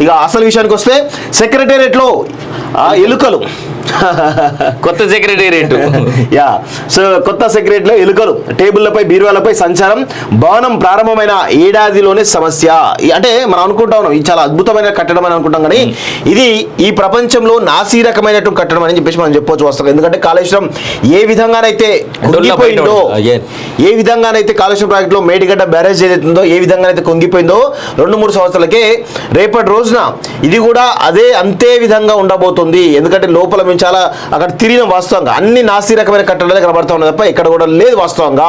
ఇక అసలు విషయానికి వస్తే సెక్రటేరియట్లో ఎలుకలు కొత్త సెక్రటేరియట్ యా సో కొత్త సెక్రటరీలో ఎలుకలు, టేబుళ్లపై బీరువాలపై సంచారం, భవనం ప్రారంభమైన ఏడాదిలోనే సమస్య. అంటే మనం అనుకుంటా ఉన్నాం ఇది చాలా అద్భుతమైన కట్టడం అని అనుకుంటాం, కానీ ఇది ఈ ప్రపంచంలో నాసిరకమైనటువంటి కట్టడం అని చెప్పేసి మనం చెప్పొచ్చు వస్తాం. ఎందుకంటే కాళేశ్వరం ఏ విధంగానైతే కుంగిపోయిందో, ఏ విధంగానైతే కాళేశ్వరం ప్రాజెక్టులో మేడిగడ్డ బ్యారేజ్ ఏదైతుందో ఏ విధంగానైతే కుంగిపోయిందో 2-3 సంవత్సరాలకే రేపటి రోజున ఇది కూడా అంతే విధంగా ఉండబోతుంది. ఎందుకంటే లోపల మేము చాలా అక్కడ తిరిగిన వాస్తవంగా అన్ని నాసి రకమైన కట్టడాలు కనబడతా ఉన్నాయి తప్ప ఇక్కడ కూడా లేదు వాస్తవంగా.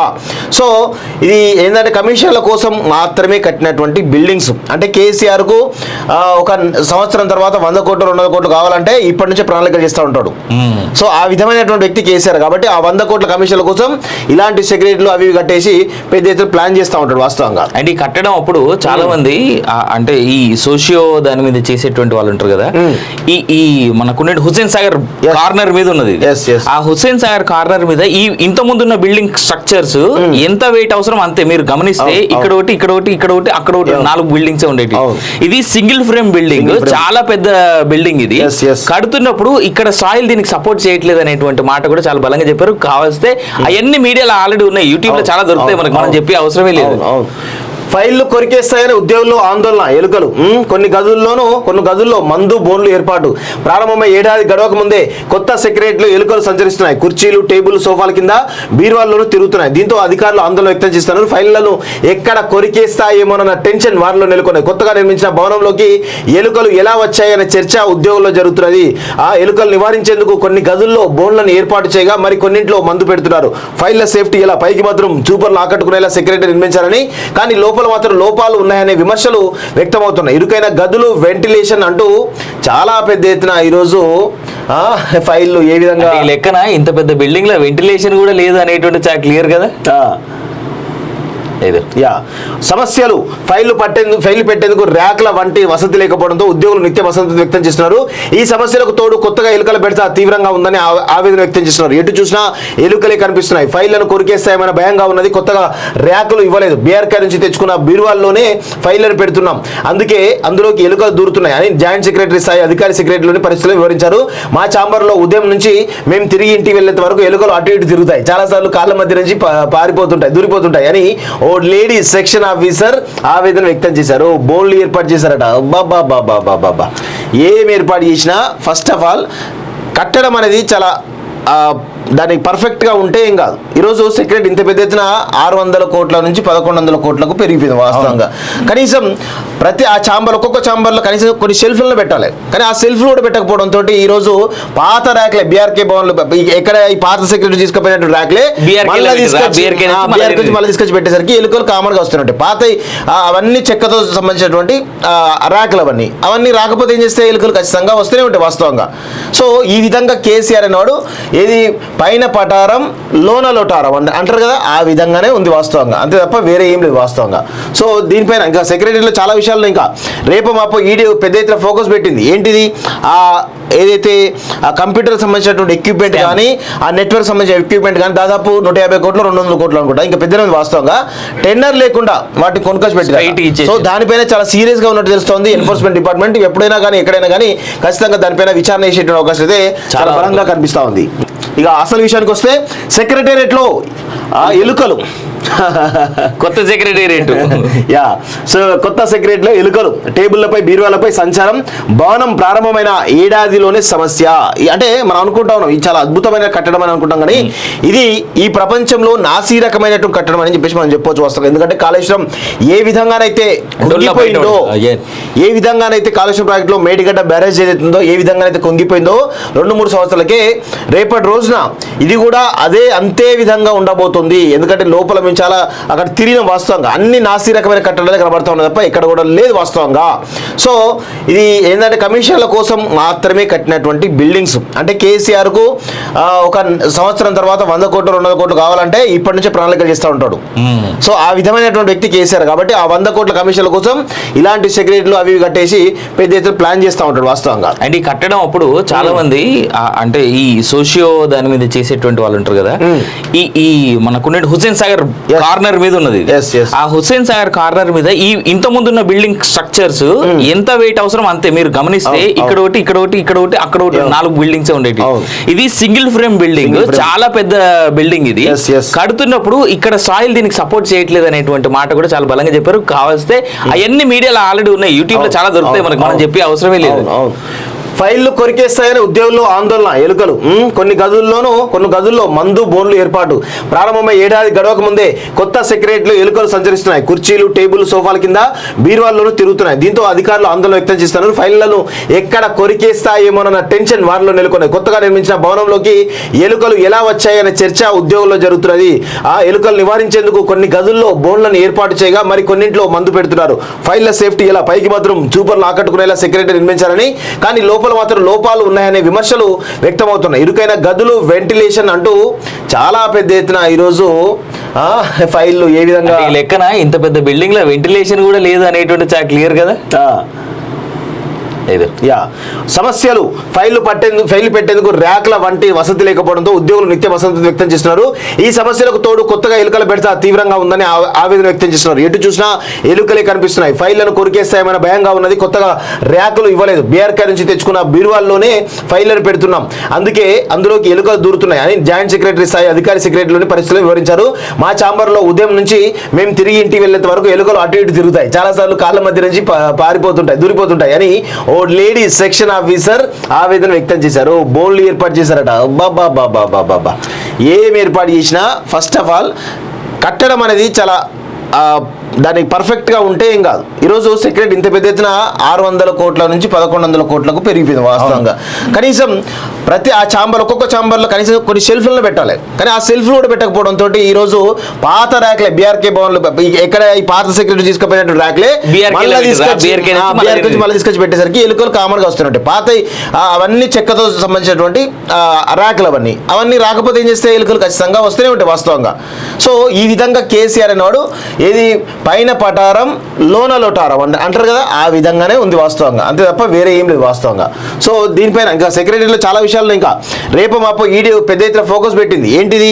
సో ఇది ఏంటంటే కమిషన్ల కోసం మాత్రమే కట్టినటువంటి బిల్డింగ్స్. అంటే కేసీఆర్ కు ఒక సంవత్సరం తర్వాత 100 కోట్లు 200 కోట్లు కావాలంటే ఇప్పటి నుంచే ప్రణాళికలు చేస్తూ ఉంటాడు. సో ఆ విధమైనటువంటి వ్యక్తి కేసీఆర్ కాబట్టి ఆ 100 కోట్ల కమిషన్ల కోసం ఇలాంటి సెక్రటరీలు అవి కట్టేసి పెద్ద ఎత్తున ప్లాన్ చేస్తూ ఉంటాడు వాస్తవంగా. అండ్ ఈ కట్టడం అప్పుడు చాలా మంది అంటే ఈ సోషియో దాని మీద చేసేటువంటి వాళ్ళు ఉంటారు కదా, ఈ మనకు హుస్సేన్ సాగర్ కార్నర్ మీద ఉన్నది. ఆ హుస్సేన్ సాగర్ కార్నర్ మీద ఈ ఇంత ముందు ఉన్న బిల్డింగ్ స్ట్రక్చర్స్ ఎంత వెయిట్ అవసరం అంతే. మీరు గమనిస్తే ఇక్కడ ఒకటి ఇక్కడ ఒకటి ఇక్కడ ఒకటి అక్కడ ఒకటి 4 బిల్డింగ్స్ ఉండేవి. ఇది సింగిల్ ఫ్రేమ్ బిల్డింగ్, చాలా పెద్ద బిల్డింగ్. ఇది కడుతున్నప్పుడు ఇక్కడ సాయిల్ దీనికి సపోర్ట్ చేయట్లేదు అనేటువంటి మాట కూడా చాలా బలంగా చెప్పారు. కావస్తే అవన్నీ మీడియాలో ఆల్రెడీ ఉన్నాయి, యూట్యూబ్ లో చాలా దొరుకుతాయి, మనకి మనం చెప్పే అవసరమే లేదు. ఫైళ్లు కొరికేస్తాయని ఉద్యోగుల్లో ఆందోళన, ఎలుకలు కొన్ని గదుల్లో మందు బోన్లు ఏర్పాటు. ప్రారంభమై ఏడాది గడవక ముందే కొత్త సెక్రటరీలు ఎలుకలు సంచరిస్తున్నాయి. కుర్చీలు, టేబుల్, సోఫాల కింద బీరువాల్లోనూ తిరుగుతున్నాయి. దీంతో అధికారులు ఆందోళన వ్యక్తం చేస్తున్నారు. ఫైళ్లను ఎక్కడ కొరికేస్తాయేమోనన్న టెన్షన్ వారిలో నెలకొన్నాయి. కొత్తగా నిర్మించిన భవనంలోకి ఎలుకలు ఎలా వచ్చాయనే చర్చ ఉద్యోగుల్లో జరుగుతున్నది. ఆ ఎలుకలు నివారించేందుకు కొన్ని గదుల్లో బోన్లను ఏర్పాటు చేయగా మరి కొన్నింట్లో మందు పెడుతున్నారు. ఫైళ్ల సేఫ్టీ ఎలా పైకి మాత్రం చూపర్లు ఆకట్టుకునేలా సెక్రటరీ నిర్మించారని, కానీ మాత్రం లోపాలు ఉన్నాయనే విమర్శలు వ్యక్తమవుతున్నాయి. ఇరుకైన గదులు, వెంటిలేషన్ అంటూ చాలా పెద్ద ఎత్తున ఈరోజు ఫైళ్లు ఏ విధంగా లెక్కన ఇంత పెద్ద బిల్డింగ్ లో వెంటిలేషన్ కూడా లేదు అనేటువంటి చాలా క్లియర్ కదా. సమస్యలు ఫైళ్లు పెట్టేందుకు ర్యాక్ల వంటి వసతి లేకపోవడంతో ఉద్యోగులు నిత్యం అసంతృప్తి వ్యక్తం చేస్తున్నారు. ఈ సమస్యలకు తోడు కొత్తగా ఎలుకల బెడత తీవ్రంగా ఉందని ఆవేదన వ్యక్తం చేస్తున్నారు. ఎటు చూసినా ఎలుకలే కనిపిస్తున్నాయి. ఫైళ్లను కొరికేస్తాయమైన భయంగా ఉన్నది. కొత్తగా ర్యాకులు ఇవ్వలేదు. బీఆర్కే నుంచి తెచ్చుకున్న బీరువాల్లోనే ఫైళ్లను పెడుతున్నాం, అందుకే అందులోకి ఎలుకలు దూరుతున్నాయి అని జాయింట్ సెక్రటరీ స్థాయి అధికారి సెక్రటరీలోని పరిస్థితులు వివరించారు. మా ఛాంబర్ లో ఉదయం నుంచి మేము తిరిగి ఇంటికి వెళ్ళేంత వరకు ఎలుకలు అటు ఇటు తిరుగుతాయి. చాలా సార్లు కాళ్ళ మధ్య నుంచి దూరిపోతుంటాయి అని ఓ లేడీ సెక్షన్ ఆఫీసర్ ఆవేదన వ్యక్తం చేశారు. బోన్లు ఏర్పాటు చేశారట. బాబా ఏం ఏర్పాటు చేసినా ఫస్ట్ ఆఫ్ ఆల్ కట్టడం అనేది చాలా దానికి పర్ఫెక్ట్గా ఉంటే ఏం కాదు. ఈరోజు సెక్రటరీ ఇంత పెద్ద ఎత్తున 600 కోట్ల నుంచి 1100 కోట్లకు పెరిగిపోయింది వాస్తవంగా. కనీసం ప్రతి ఆ ఛాంబర్ ఒక్కొక్క ఛాంబర్లో కనీసం కొన్ని షెల్ఫ్లను పెట్టాలి, కానీ ఆ షెల్ఫ్లు కూడా పెట్టకపోవడంతో ఈరోజు పాత ర్యాక్లే బీఆర్కే భవన్లు ఎక్కడ ఈ పాత సెక్రటరీ తీసుకుపోయినట్టు ర్యాక్లే మళ్ళీ తీసుకొచ్చి పెట్టేసరికి ఎలుకలు కామన్ గా వస్తున్నట్టు పాత అవన్నీ చెక్కతో సంబంధించినటువంటి ర్యాక్లు అవన్నీ రాకపోతే ఏం చేస్తే ఎలుకలు ఖచ్చితంగా వస్తూనే ఉంటాయి వాస్తవంగా. సో ఈ విధంగా కేసీఆర్ అనేవాడు ఏది పైన పటారం లోన లోటారం అంటారు కదా, ఆ విధంగానే ఉంది వాస్తవంగా, అంతే తప్ప వేరే ఏం లేదు వాస్తవంగా. సో దీనిపైన ఇంకా సెక్రటరీలో చాలా విషయాల్లో ఇంకా రేపు మాపు ఈడీ పెద్ద ఎత్తున ఫోకస్ పెట్టింది. ఏంటిది ఏదైతే ఆ కంప్యూటర్ సంబంధించినటువంటి ఎక్విప్మెంట్ కానీ ఆ నెట్వర్క్ సంబంధించిన ఎక్విప్మెంట్ కానీ దాదాపు 150 కోట్లు 200 కోట్లు అనుకుంటా, ఇంకా పెద్ద వాస్తవంగా టెండర్ లేకుండా వాటిని కొనుక్కొచ్చి పెట్టారు. సో దానిపైన చాలా సీరియస్ గా ఉన్నట్టు తెలుస్తోంది ఎన్ఫోర్స్మెంట్ డిపార్ట్మెంట్. ఎప్పుడైనా కానీ ఎక్కడైనా కానీ ఖచ్చితంగా దానిపైన విచారణ చేసేటువంటి అవకాశం అయితే చాలా బలంగా కనిపిస్తా ఉంది. ఇక అసలు విషయానికి వస్తే సెక్రటేరియట్లో ఎలుకలు, కొత్త సెక్రటేరియట్ సో కొత్త సెక్రటరీలో ఎలుకలు, టేబుళ్లపై బీరువాలపై సంచారం, భవనం ప్రారంభమైన ఏడాదిలోనే సమస్య. అంటే మనం అనుకుంటా ఉన్నాం ఇది చాలా అద్భుతమైన కట్టడం అని అనుకుంటాం, కానీ ఇది ఈ ప్రపంచంలో నాసిరకమైనటువంటి కట్టడం అని చెప్పేసి మనం చెప్పొచ్చు వస్తాం. ఎందుకంటే కాళేశ్వరం ఏ విధంగానైతే కుంగిపోయిందో, ఏ విధంగానైతే కాళేశ్వరం ప్రాజెక్టులో మేడిగడ్డ బ్యారేజ్ ఏదైతుందో ఏ విధంగానైతే కుంగిపోయిందో 2-3 సంవత్సరాలకే రేపటి రోజున ఇది కూడా అంతే విధంగా ఉండబోతుంది. ఎందుకంటే లోపల మేము చాలా అక్కడ తిరిగిన వాస్తవంగా అన్ని నాసి రకమైన కట్టడాలు కనబడతా ఉన్నాయి తప్ప ఇక్కడ కూడా లేదు వాస్తవంగా. సో ఇది ఏంటంటే కమిషన్ల కోసం మాత్రమే కట్టినటువంటి బిల్డింగ్స్. అంటే కేసీఆర్ కు ఒక సంవత్సరం తర్వాత 100 కోట్లు 200 కోట్లు కావాలంటే ఇప్పటి నుంచే ప్రణాళికలు చేస్తూ ఉంటాడు. సో ఆ విధమైనటువంటి వ్యక్తి కేసీఆర్ కాబట్టి ఆ 100 కోట్ల కమిషన్ల కోసం ఇలాంటి సెక్రటరీలు అవి కట్టేసి పెద్ద ఎత్తున ప్లాన్ చేస్తూ ఉంటాడు వాస్తవంగా. అండ్ ఈ కట్టడం అప్పుడు చాలా మంది అంటే ఈ సోషియో దాని మీద చేసేటువంటి వాళ్ళు ఉంటారు కదా, ఈ మనకు హుస్సేన్ సాగర్ Yes. కార్నర్ మీద ఉన్నది ఇది. Yes, yes. ఆ హుస్సేన్ సాగర్ కార్నర్ మీద ఈ ఇంత ముందున్న బిల్డింగ్ స్ట్రక్చర్స్ ఎంత వెయిట్ అవసరం అంతే. మీరు గమనిస్తే ఇక్కడ ఒకటి ఇక్కడ ఒకటి ఇక్కడ ఒకటి అక్కడ ఒకటి 4 బిల్డింగ్స్ ఉండేవి. ఇది సింగిల్ ఫ్రేమ్ బిల్డింగ్, చాలా పెద్ద బిల్డింగ్ ఇది. Yes, yes. కడుతున్నప్పుడు ఇక్కడ సాయిల్ దీనికి సపోర్ట్ చేయట్లేదు అనేటువంటి మాట కూడా చాలా బలంగా చెప్పారు. కావలిస్తే అవన్నీ మీడియాలో ఆల్రెడీ ఉన్నాయి, యూట్యూబ్ లో చాలా దొరుకుతాయి మనకి, మనం చెప్పే అవసరమే లేదు. ఫైళ్లు కొరికేస్తాయని ఉద్యోగుల్లో ఆందోళన, ఎలుకలు కొన్ని గదుల్లో మందు బోన్లు ఏర్పాటు. ప్రారంభమై ఏడాది గడవక ముందే కొత్త సెక్రటరీలు ఎలుకలు సంచరిస్తున్నాయి. కుర్చీలు, టేబుల్, సోఫాల కింద బీరువాల్లోనూ తిరుగుతున్నాయి. దీంతో అధికారులు ఆందోళన వ్యక్తం చేస్తున్నారు. ఫైళ్లను ఎక్కడ కొరికేస్తాయేమోనన్న టెన్షన్ వారిలో నెలకొన్నాయి. కొత్తగా నిర్మించిన భవనంలోకి ఎలుకలు ఎలా వచ్చాయనే చర్చ ఉద్యోగుల్లో జరుగుతున్నది. ఆ ఎలుకలు నివారించేందుకు కొన్ని గదుల్లో బోన్లను ఏర్పాటు చేయగా మరి కొన్నింట్లో మందు పెడుతున్నారు. ఫైళ్ల సేఫ్టీ ఎలా పైకి మాత్రం చూపర్లు ఆకట్టుకునేలా సెక్రటరీ నిర్మించారని, కానీ లోపల మాత్రం లోపాలు ఉన్నాయనే విమర్శలు వ్యక్తమవుతున్నాయి. ఇరుకైన గదులు, వెంటిలేషన్ అంటూ చాలా పెద్ద ఎత్తున ఈరోజు ఫైళ్లు ఏ విధంగా లెక్కన ఇంత పెద్ద బిల్డింగ్ లో వెంటిలేషన్ కూడా లేదు అనేటువంటి చాలా క్లియర్ కదా. సమస్యలు ఫైళ్లు పెట్టేందుకు ర్యాక్ల వంటి వసతి లేకపోవడంతో ఉద్యోగులు నిత్యం అసంతృప్తి వ్యక్తం చేస్తున్నారు. ఈ సమస్యలకు తోడు కొత్తగా ఎలుకల బెడత తీవ్రంగా ఉందని ఆవేదన వ్యక్తం చేస్తున్నారు. ఎటు చూసినా ఎలుకలే కనిపిస్తున్నాయి. ఫైళ్లను కొరికేస్తాయమైన భయంగా ఉన్నది. కొత్తగా ర్యాకులు ఇవ్వలేదు. బీఆర్కే నుంచి తెచ్చుకున్న బీరువాల్లోనే ఫైళ్లను పెడుతున్నాం, అందుకే అందులోకి ఎలుకలు దూరుతున్నాయి అని జాయింట్ సెక్రటరీ స్థాయి అధికారి సెక్రటరీలోని పరిస్థితులు వివరించారు. మా ఛాంబర్లో ఉదయం నుంచి మేము తిరిగి ఇంటికి వెళ్ళేంత వరకు ఎలుకలు అటు ఇటు తిరుగుతాయి. చాలాసార్లు కాళ్ళ మధ్య నుంచి దూరిపోతుంటాయి అని ఓ లేడీ సెక్షన్ ఆఫీసర్ ఆవేదన వ్యక్తం చేశారు. బోన్లు ఏర్పాటు చేశారట. బాబా ఏం ఏర్పాటు చేసినా ఫస్ట్ ఆఫ్ ఆల్ కట్టడం అనేది చాలా దానికి పర్ఫెక్ట్గా ఉంటే ఏం కాదు. ఈరోజు సెక్రటరీ ఇంత పెద్ద ఎత్తున 600 కోట్ల నుంచి 1100 కోట్లకు పెరిగిపోయింది వాస్తవంగా. కనీసం ప్రతి ఆ ఛాంబర్, ఒక్కొక్క ఛాంబర్లో కనీసం కొన్ని షెల్ఫ్లను పెట్టాలి. కానీ ఆ షెల్ఫ్లు కూడా పెట్టకపోవడంతో ఈరోజు పాత ర్యాక్లే బీఆర్కే భవన్లు ఎక్కడ ఈ పాత సెక్రటరీ తీసుకుపోయినట్టు ర్యాక్లే మళ్ళీ తీసుకొచ్చి పెట్టేసరికి ఎలుకలు కామన్గా వస్తున్నట్టు పాత అవన్నీ చెక్కతో సంబంధించినటువంటి ర్యాక్లు అవన్నీ రాకపోతే ఏం చేస్తే ఎలుకలు ఖచ్చితంగా వస్తూనే ఉంటాయి వాస్తవంగా. సో ఈ విధంగా కేసీఆర్ అనేవాడు ఏది పైన పటారం లోన లోటారం అంటారు కదా, ఆ విధంగానే ఉంది వాస్తవంగా, అంతే తప్ప వేరే ఏం లేదు వాస్తవంగా. సో దీనిపైన ఇంకా సెక్రటరీలో చాలా విషయాల్లో ఇంకా రేపు మాపో ఈడీ పెద్ద ఎత్తున ఫోకస్ పెట్టింది. ఏంటిది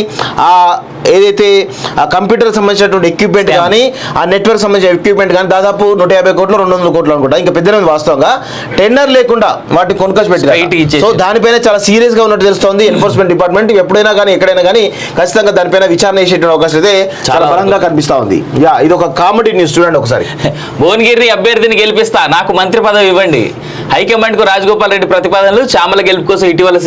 ఏదైతే ఆ కంప్యూటర్ సంబంధించినటువంటి ఎక్విప్మెంట్ కానీ ఆ నెట్వర్క్ సంబంధించిన ఎక్విప్మెంట్ కానీ దాదాపు 150 కోట్లు 200 కోట్లు అనుకుంటా, ఇంకా పెద్దనే ఉంది వాస్తవంగా. టెండర్ లేకుండా వాటిని కొనుక్కొచ్చి పెట్టి, సో దానిపైన చాలా సీరియస్ గా ఉన్నట్టు తెలుస్తోంది ఎన్ఫోర్స్మెంట్ డిపార్ట్మెంట్. ఎప్పుడైనా కానీ ఎక్కడైనా కానీ ఖచ్చితంగా దానిపైన విచారణ చేసేటువంటి అవకాశం అయితే చాలా బలంగా కనిపిస్తా ఉంది. ఇది ఒక కామెడీ న్యూస్ చూడండి ఒకసారి. భువనగిరి అభ్యర్థిని గెలిపిస్తా, నాకు మంత్రి పదవి ఇవ్వండి. హైకమాండ్ కు రాజగోపాల్ రెడ్డి ప్రతిపాదనలు. చామల గెలుపు కోసం ఇటీవల